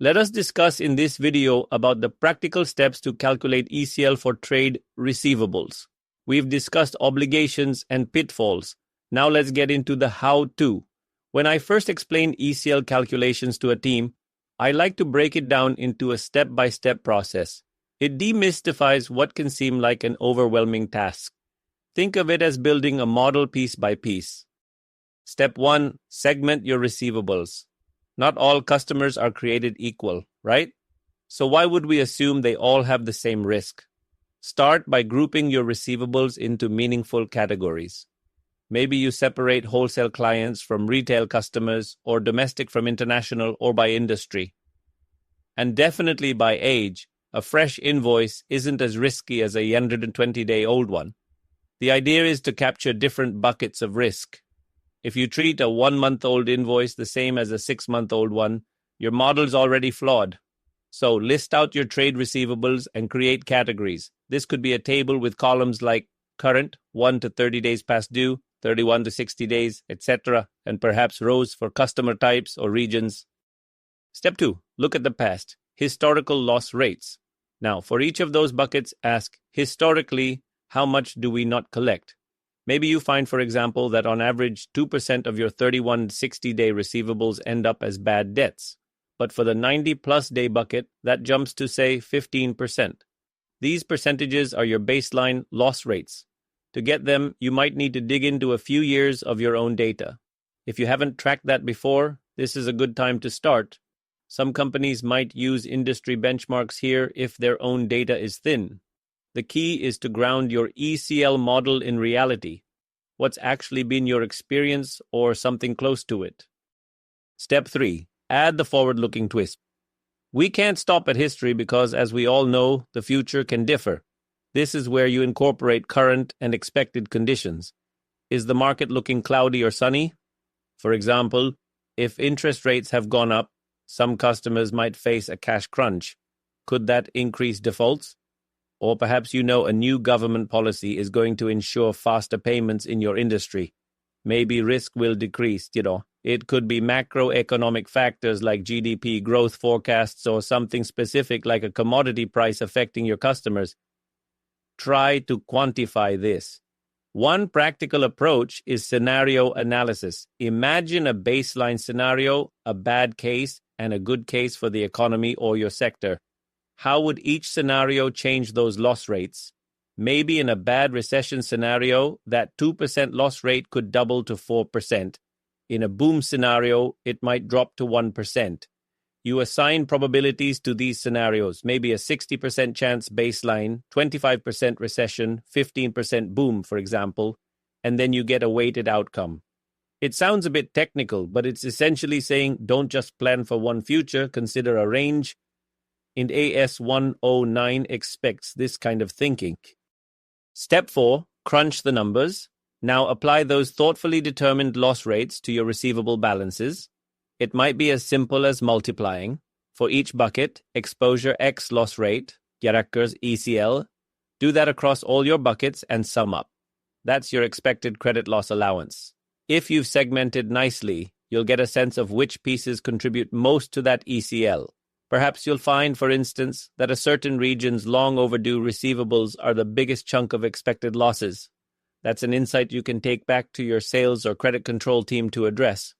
Let us discuss in this video about the practical steps to calculate ECL for trade receivables. We've discussed obligations and pitfalls. Now let's get into the how-to. When I first explain ECL calculations to a team, I like to break it down into a step-by-step process. It demystifies what can seem like an overwhelming task. Think of it as building a model piece by piece. Step 1. Segment your receivables. Not all customers are created equal, right? So why would we assume they all have the same risk? Start by grouping your receivables into meaningful categories. Maybe you separate wholesale clients from retail customers, or domestic from international, or by industry. And definitely by age. A fresh invoice isn't as risky as a 120-day-old one. The idea is to capture different buckets of risk. If you treat a 1-month-old invoice the same as a 6-month-old one, your model's already flawed. So list out your trade receivables and create categories. This could be a table with columns like current, 1 to 30 days past due, 31 to 60 days, etc., and perhaps rows for customer types or regions. Step 2. Look at the past. Historical loss rates. Now, for each of those buckets, ask, historically, how much do we not collect? Maybe you find, for example, that on average 2% of your 31 to 60-day receivables end up as bad debts. But for the 90-plus day bucket, that jumps to, say, 15%. These percentages are your baseline loss rates. To get them, you might need to dig into a few years of your own data. If you haven't tracked that before, this is a good time to start. Some companies might use industry benchmarks here if their own data is thin. The key is to ground your ECL model in reality. What's actually been your experience or something close to it? Step 3. Add the forward-looking twist. We can't stop at history because, as we all know, the future can differ. This is where you incorporate current and expected conditions. Is the market looking cloudy or sunny? For example, if interest rates have gone up, some customers might face a cash crunch. Could that increase defaults? Or perhaps you know a new government policy is going to ensure faster payments in your industry. Maybe risk will decrease, It could be macroeconomic factors like GDP growth forecasts or something specific like a commodity price affecting your customers. Try to quantify this. One practical approach is scenario analysis. Imagine a baseline scenario, a bad case, and a good case for the economy or your sector. How would each scenario change those loss rates? Maybe in a bad recession scenario, that 2% loss rate could double to 4%. In a boom scenario, it might drop to 1%. You assign probabilities to these scenarios, maybe a 60% chance baseline, 25% recession, 15% boom, for example, and then you get a weighted outcome. It sounds a bit technical, but it's essentially saying don't just plan for one future, consider a range. Ind AS 109 expects this kind of thinking. Step 4. Crunch the numbers. Now apply those thoughtfully determined loss rates to your receivable balances. It might be as simple as multiplying. For each bucket, exposure X loss rate, Yarakker's ECL. Do that across all your buckets and sum up. That's your expected credit loss allowance. If you've segmented nicely, you'll get a sense of which pieces contribute most to that ECL. Perhaps you'll find, for instance, that a certain region's long overdue receivables are the biggest chunk of expected losses. That's an insight you can take back to your sales or credit control team to address.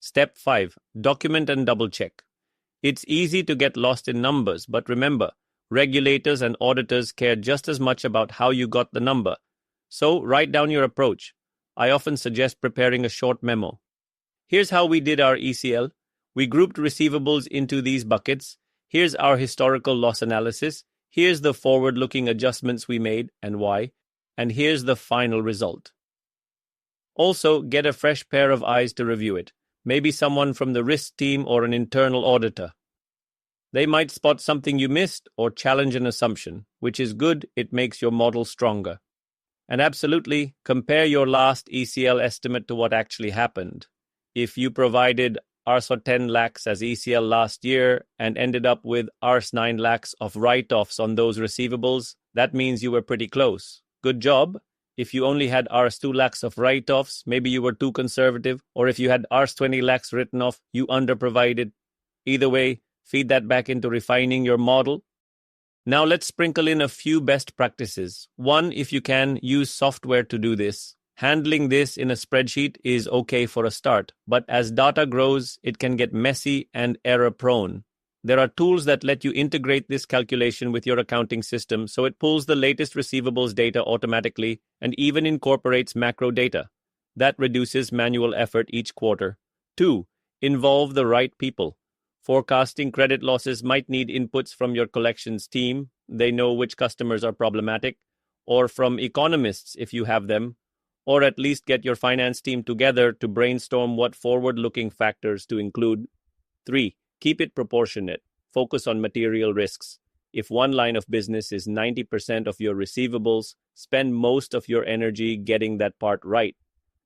Step 5. Document and double-check. It's easy to get lost in numbers, but remember, regulators and auditors care just as much about how you got the number. So write down your approach. I often suggest preparing a short memo. Here's how we did our ECL. We grouped receivables into these buckets. Here's our historical loss analysis. Here's the forward-looking adjustments we made and why. And here's the final result. Also, get a fresh pair of eyes to review it. Maybe someone from the risk team or an internal auditor. They might spot something you missed or challenge an assumption, which is good. It makes your model stronger. And absolutely, compare your last ECL estimate to what actually happened. If you provided Rs 10 lakhs as ECL last year and ended up with Rs 9 lakhs of write-offs on those receivables, that means you were pretty close. Good job. If you only had Rs 2 lakhs of write-offs, maybe you were too conservative, or if you had Rs 20 lakhs written off, you underprovided. Either way, Feed that back into refining your model. Now let's sprinkle in a few best practices. One, if you can, use software to do this. Handling this in a spreadsheet is okay for a start, but as data grows, it can get messy and error-prone. There are tools that let you integrate this calculation with your accounting system, so it pulls the latest receivables data automatically and even incorporates macro data. That reduces manual effort each quarter. 2. Involve the right people. Forecasting credit losses might need inputs from your collections team. They know which customers are problematic, or from economists if you have them, or at least get your finance team together to brainstorm what forward-looking factors to include. 3. Keep it proportionate. Focus on material risks. If one line of business is 90% of your receivables, spend most of your energy getting that part right.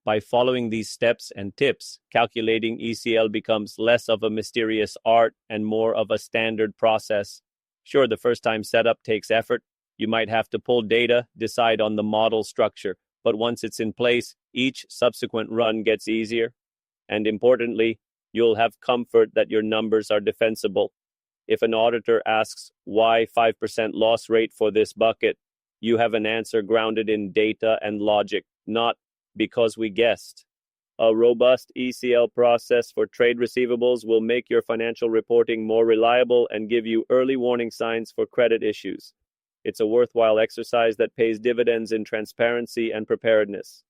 By following these steps and tips, calculating ECL becomes less of a mysterious art and more of a standard process. Sure, the first-time setup takes effort. You might have to pull data, decide on the model structure, but once it's in place, each subsequent run gets easier. And importantly, you'll have comfort that your numbers are defensible. If an auditor asks why 5% loss rate for this bucket, you have an answer grounded in data and logic, not because we guessed. A robust ECL process for trade receivables will make your financial reporting more reliable and give you early warning signs for credit issues. It's a worthwhile exercise that pays dividends in transparency and preparedness.